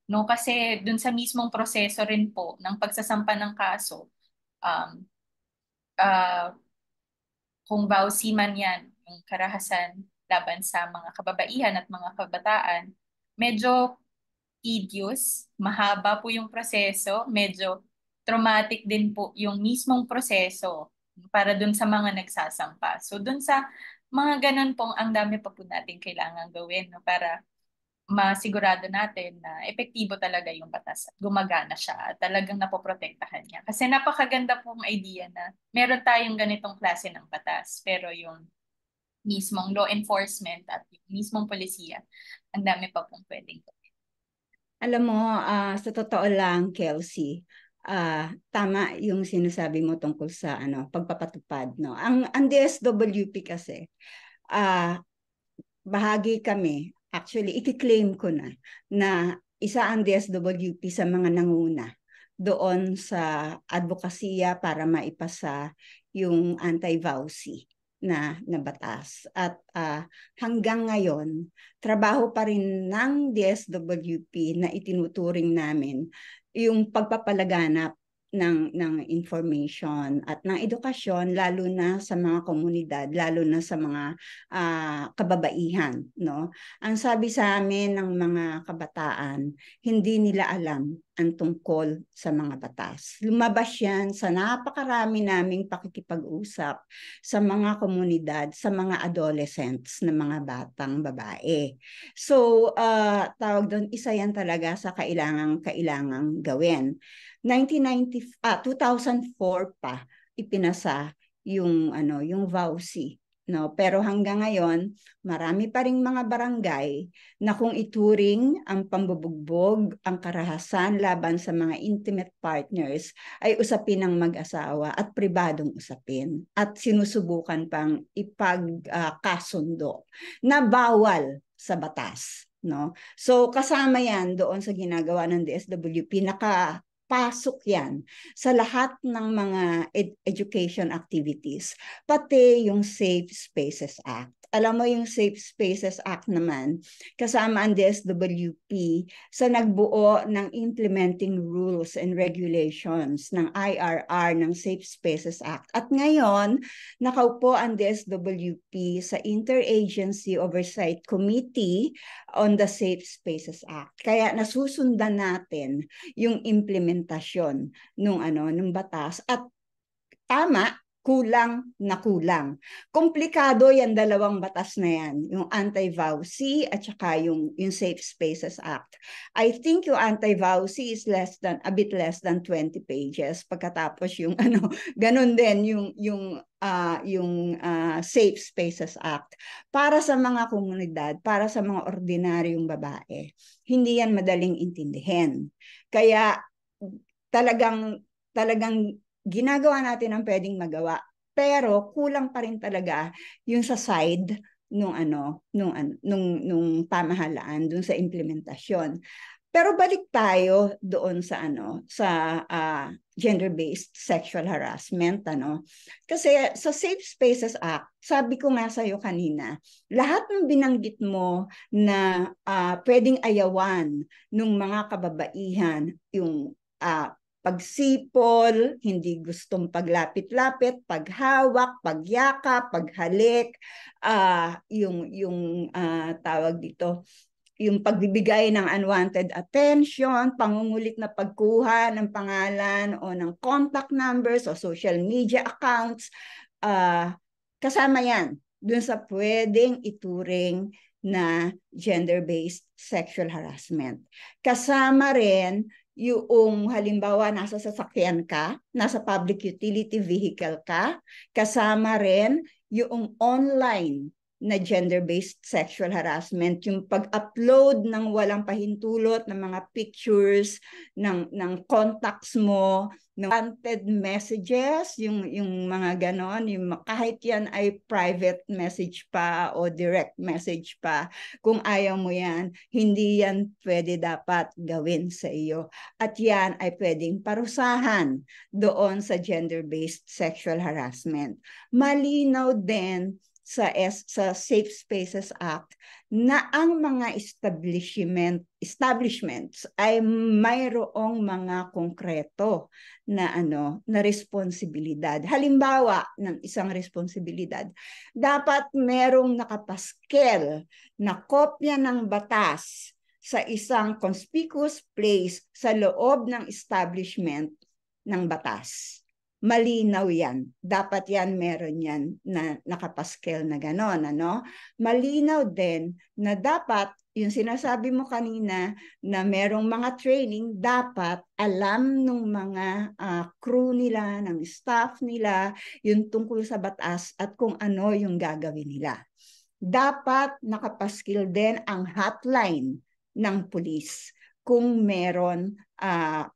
No? Kasi dun sa mismong proseso rin po ng pagsasampa ng kaso, um, uh, kung vowsy man yan, yung karahasan laban sa mga kababaihan at mga kabataan, medyo tedious, mahaba po yung proseso, medyo traumatic din po yung mismong proseso para dun sa mga nagsasampa. So dun sa mga ganun pong ang dami pa po natin kailangan gawin, no, para masigurado natin na epektibo talaga yung batas at gumagana siya at talagang napoprotektahan niya. Kasi napakaganda pong idea na meron tayong ganitong klase ng batas, pero yung mismong law enforcement at yung mismong polisiya, ang dami pa pong pwedeng gawin. Alam mo, sa totoo lang, Kelsey, tama yung sinasabi mo tungkol sa pagpapatupad. No? Ang DSWP kasi, bahagi kami, actually, i-claim ko na isa ang DSWP sa mga nanguna doon sa advokasya para maipasa yung anti-vowsy na batas. At hanggang ngayon, trabaho pa rin ng DSWP na itinuturing namin yung pagpapalaganap ng information at ng edukasyon, lalo na sa mga komunidad, lalo na sa mga kababaihan. No? Ang sabi sa amin ng mga kabataan, hindi nila alam ang tungkol sa mga batas. Lumabas yan sa napakarami naming pakikipag-usap sa mga komunidad, sa mga adolescents na mga batang babae. So, tawag doon, isa yan talaga sa kailangang gawin. 2004 pa ipinasa yung vowsy. No, pero hanggang ngayon, marami pa ring mga barangay na kung ituring ang pambubugbog, ang karahasan laban sa mga intimate partners ay usapin ng mag-asawa at pribadong usapin at sinusubukan pang ipagkasundo na bawal sa batas. No? So kasama yan doon sa ginagawa ng DSWP, pasok yan sa lahat ng mga education activities, pati yung Safe Spaces Act. Alam mo yung Safe Spaces Act naman, kasama ang DSWP sa nagbuo ng implementing rules and regulations ng IRR ng Safe Spaces Act. At ngayon, nakaupo ang DSWP sa Interagency Oversight Committee on the Safe Spaces Act. Kaya nasusundan natin yung implementasyon nung batas at tama, kulang na kulang. Komplikado yan dalawang batas na yan, yung anti-vowsy at saka yung Safe Spaces Act. I think yung anti-vowsy is a bit less than 20 pages. Pagkatapos yung ganun din yung Safe Spaces Act. Para sa mga komunidad, para sa mga ordinaryong babae, hindi yan madaling intindihin. Kaya talagang ginagawa natin ang pwedeng magawa, pero kulang pa rin talaga yung sa side nung pamahalaan dun sa implementasyon. Pero balik tayo doon sa gender-based sexual harassment, Kasi sa Safe Spaces Act, sabi ko nga sa iyo kanina, lahat ng binanggit mo na pwedeng ayawan ng mga kababaihan, yung pagsipol, hindi gustong paglapit-lapit, paghawak, pagyakap, paghalik, yung tawag dito, yung pagbibigay ng unwanted attention, pangungulit na pagkuha ng pangalan o ng contact numbers o social media accounts, kasama yan dun sa pwedeng ituring na gender-based sexual harassment. Kasama rin yung halimbawa nasa sasakyan ka, nasa public utility vehicle ka, kasama rin yung online na gender-based sexual harassment, yung pag-upload ng walang pahintulot ng mga pictures ng contacts mo wanted messages, yung mga ganon, kahit yan ay private message pa o direct message pa, kung ayaw mo yan, hindi yan pwede dapat gawin sa iyo. At yan ay pwedeng parusahan doon sa gender-based sexual harassment. Malinaw din sa Safe Spaces Act na ang mga establishments ay mayroong mga konkreto na responsibilidad. Halimbawa ng isang responsibilidad, dapat merong nakapaskel na kopya ng batas sa isang conspicuous place sa loob ng establishment ng batas. Malinaw yan. Dapat yan, meron yan na nakapaskel na gano'n. Malinaw din na dapat, yung sinasabi mo kanina, na merong mga training, dapat alam ng mga crew nila, ng staff nila, yung tungkol sa batas at kung ano yung gagawin nila. Dapat nakapaskil din ang hotline ng pulis kung meron,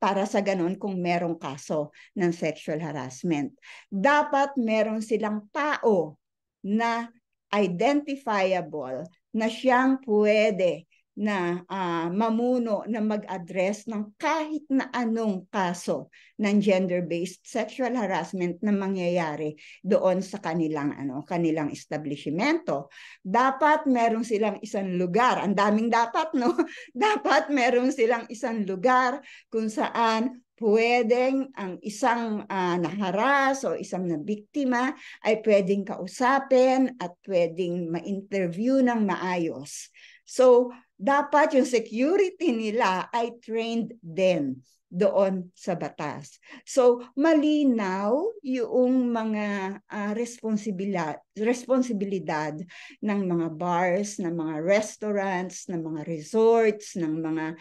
para sa ganon, kung merong kaso ng sexual harassment. Dapat meron silang tao na identifiable na siyang pwede na mamuno na mag-address ng kahit na anong kaso ng gender-based sexual harassment na mangyayari doon sa kanilang establishmento. Dapat meron silang isang lugar, ang daming dapat, no? Dapat meron silang isang lugar kung saan pwedeng ang isang naharas o isang nabiktima ay pwedeng kausapin at pwedeng ma-interview ng maayos. So, dapat yung security nila ay trained din doon sa batas. So, malinaw yung mga responsibilidad ng mga bars, ng mga restaurants, ng mga resorts, ng mga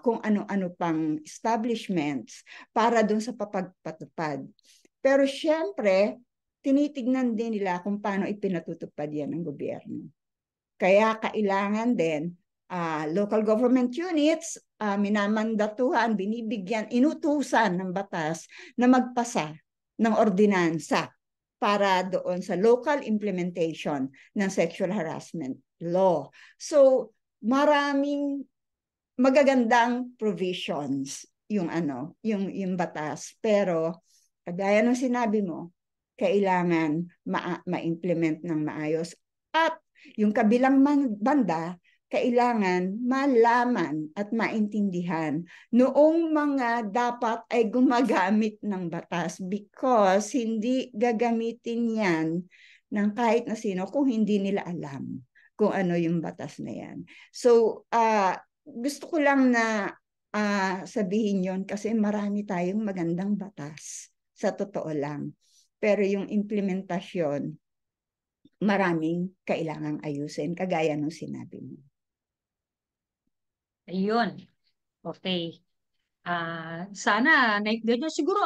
kung ano-ano pang establishments para doon sa papagpatupad. Pero syempre, tinitignan din nila kung paano ipinatutupad yan ng gobyerno. Kaya kailangan din local government units minamandatuhan, binibigyan, inutusan ng batas na magpasa ng ordinansa para doon sa local implementation ng sexual harassment law. So, maraming magagandang provisions yung batas, pero kagaya ng sinabi mo, kailangan ma-implement ng maayos at yung kabilang banda, kailangan malaman at maintindihan noong mga dapat ay gumagamit ng batas because hindi gagamitin yan ng kahit na sino kung hindi nila alam kung ano yung batas na yan. So, gusto ko lang na sabihin yon kasi marami tayong magandang batas sa totoo lang. Pero yung implementasyon, maraming kailangang ayusin, kagaya ng sinabi mo. Ayun. Okay. Sana naikdihan nyo. Siguro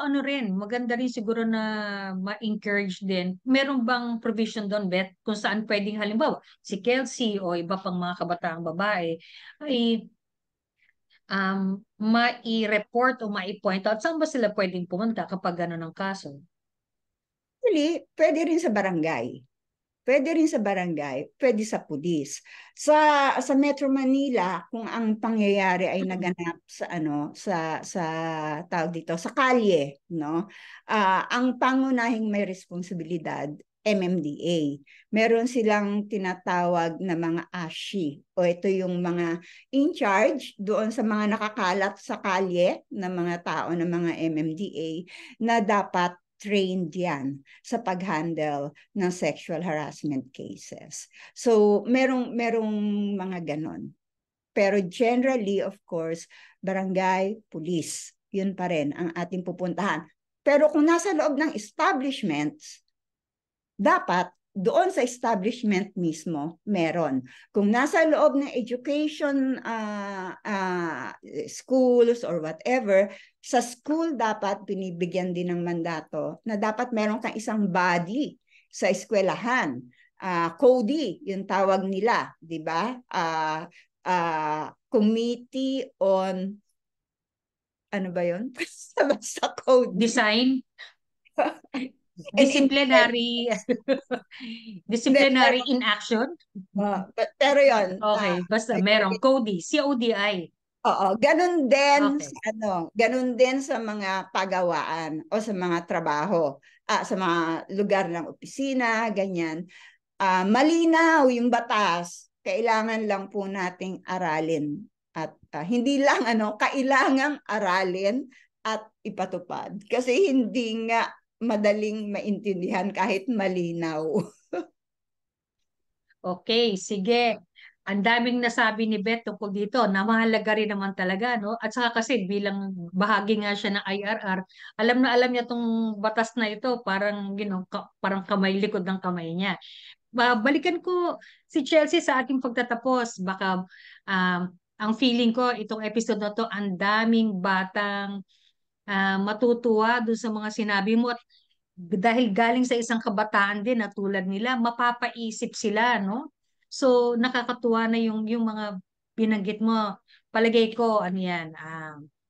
maganda rin siguro na ma-encourage din. Meron bang provision doon, Beth, kung saan pwedeng halimbawa si Kelsey o iba pang mga kabataang babae ay mai-report o mai-point out saan ba sila pwedeng pumunta kapag gano'n ang kaso? Actually, pwede rin sa barangay. Pwede rin sa barangay, pwede sa pulis. Sa Metro Manila, kung ang pangyayari ay naganap sa tawag dito, sa kalye, no? Ang pangunahing may responsibilidad, MMDA. Meron silang tinatawag na mga ASHI o ito yung mga in charge doon sa mga nakakalat sa kalye na mga tao ng mga MMDA na dapat trained yan sa pag-handle ng sexual harassment cases. So, merong mga ganon. Pero generally, of course, barangay, police, yun pa rin ang ating pupuntahan. Pero kung nasa loob ng establishments, dapat doon sa establishment mismo, meron. Kung nasa loob ng education schools or whatever, sa school dapat binibigyan din ng mandato na dapat meron kang isang body sa eskwelahan. CODI, yung tawag nila, di ba? Committee on ano ba yun? Basta coding. Design, And disciplinary, disciplinary in action. pero yun, Okay, basta merong CODI, CODI. oo, ganun din Okay. sa ganun din sa mga pagawaan o sa mga trabaho, sa mga lugar ng opisina, ganyan. Malinaw yung batas, kailangan lang po nating aralin at hindi lang kailangang aralin at ipatupad kasi hindi nga madaling maintindihan kahit malinaw. Okay, sige. Ang daming nasabi ni Beth tungkol dito na mahalaga rin naman talaga, no? At saka kasi bilang bahagi nga siya ng IRR, alam na alam niya tong batas na ito, parang, parang kamay likod ng kamay niya. Balikan ko si Chelsea sa ating pagtatapos. Baka ang feeling ko itong episode na to, ang daming batang matutuwa doon sa mga sinabi mo at dahil galing sa isang kabataan din na tulad nila, mapapaisip sila, no? So, nakakatuwa na yung mga binanggit mo. Palagay ko, ano yan,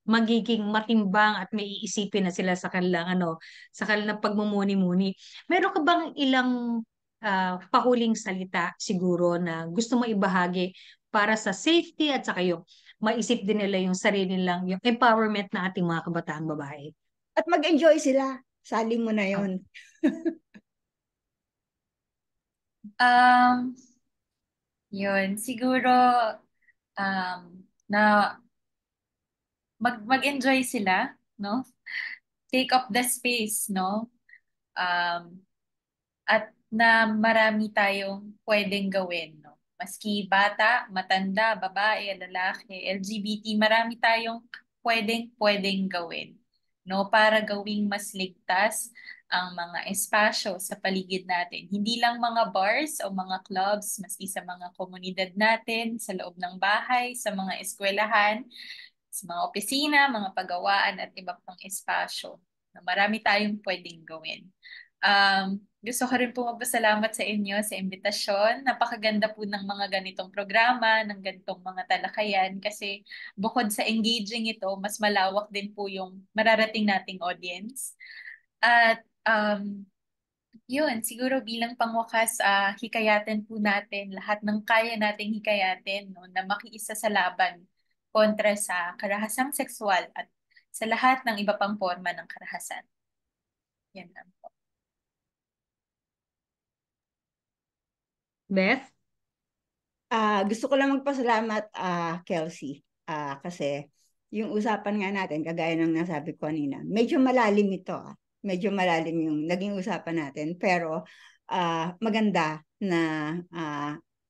magiging matimbang at may iisipin na sila sa kanilang, sa kanilang pagmumuni-muni. Meron ka bang ilang pahuling salita siguro na gusto mo ibahagi para sa safety at saka yung maisip din nila yung sarili nilang, yung empowerment na ating mga kabataang babae? At mag-enjoy sila. Sali mo na Oh. yon. Yun, siguro na mag-enjoy sila, no? Take up the space, no? Um, at na marami tayong pwedeng gawin, no? Maski bata, matanda, babae, lalaki, LGBT, marami tayong pwedeng gawin, no? Para gawing mas ligtas ang mga espasyo sa paligid natin. Hindi lang mga bars o mga clubs, maski sa mga komunidad natin, sa loob ng bahay, sa mga eskwelahan, sa mga opisina, mga pagawaan at iba pang espasyo. Na marami tayong pwedeng gawin. Gusto ko rin po magpasalamat sa inyo sa imbitasyon. Napakaganda po ng mga ganitong programa, ng ganitong mga talakayan kasi bukod sa engaging ito, mas malawak din po yung mararating nating audience. At yun, siguro bilang pangwakas, hikayatin po natin lahat ng kaya nating hikayatin, no, na makiisa sa laban kontra sa karahasang sexual at sa lahat ng iba pang forma ng karahasan. Yan lang po. Beth? Gusto ko lang magpasalamat, Kelsey, kasi yung usapan nga natin, kagaya ng nasabi ko kanina, medyo malalim ito. Medyo malalim yung naging usapan natin, pero maganda na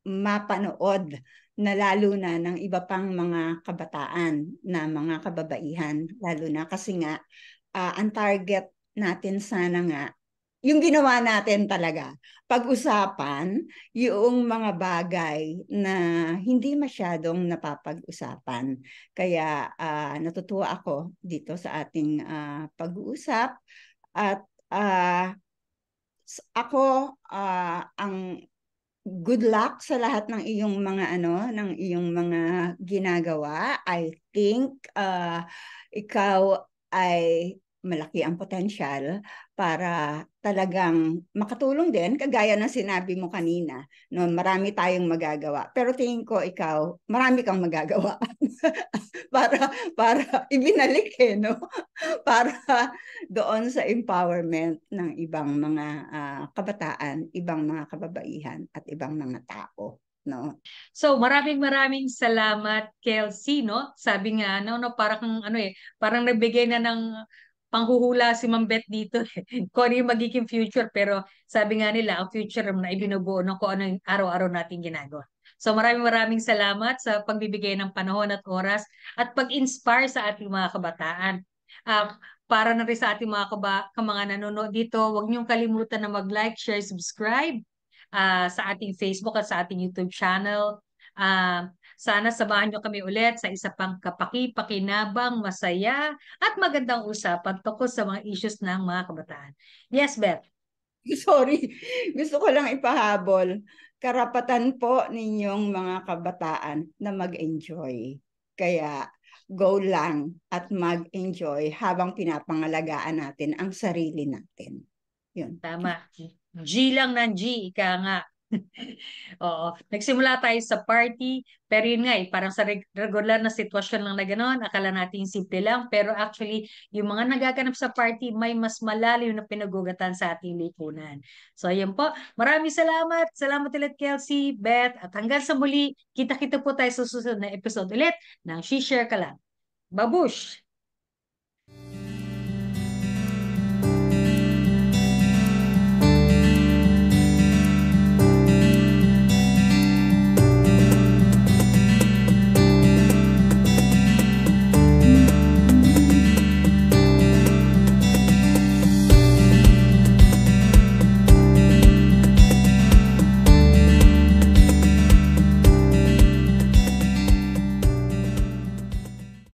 mapanood na lalo na ng iba pang mga kabataan na mga kababaihan, lalo na kasi nga ang target natin sana nga yung ginawa natin talaga, pag-usapan yung mga bagay na hindi masyadong napapag-usapan. Kaya natutuwa ako dito sa ating pag-uusap at ako ang good luck sa lahat ng iyong mga ng iyong mga ginagawa. I think ikaw ay malaki ang potensyal para talagang makatulong din kagaya ng sinabi mo kanina, no, marami tayong magagawa. Pero tingin ko ikaw, marami kang magagawa. para ibinalik no? Para doon sa empowerment ng ibang mga kabataan, ibang mga kababaihan at ibang mga tao, no? So, maraming salamat, Kelsey, no? Sabi nga, parang parang nagbigay na ng panghuhula si Ma'am Beth dito. Kung ano yung magiging future, pero sabi nga nila, ang future na ibinubuo ng kung ano yung araw-araw nating ginagawa. So, maraming salamat sa pagbibigay ng panahon at oras at pag-inspire sa ating mga kabataan. Para na rin sa ating mga nanonood dito, huwag niyong kalimutan na mag-like, share, subscribe sa ating Facebook at sa ating YouTube channel. Sana samahan nyo kami ulit sa isa pang kapaki-pakinabang, masaya at magandang usapan tungkol sa mga issues ng mga kabataan. Yes, Beth. Sorry, gusto ko lang ipahabol. Karapatan po ninyong mga kabataan na mag-enjoy. Kaya go lang at mag-enjoy habang pinapangalagaan natin ang sarili natin. Yun. Tama. G lang ng G, ika nga. Oo. Nagsimula tayo sa party, pero yun nga parang sa regular na sitwasyon lang na gano'n, akala natin simple lang, pero actually, yung mga nagaganap sa party, may mas malalim na pinagugatan sa ating lipunan. So, yun po. Maraming salamat. Salamat ulit, Kelsey, Beth, at hanggang sa muli, kita-kita po tayo sa susunod na episode ulit ng She Share Ka Lang. Babush!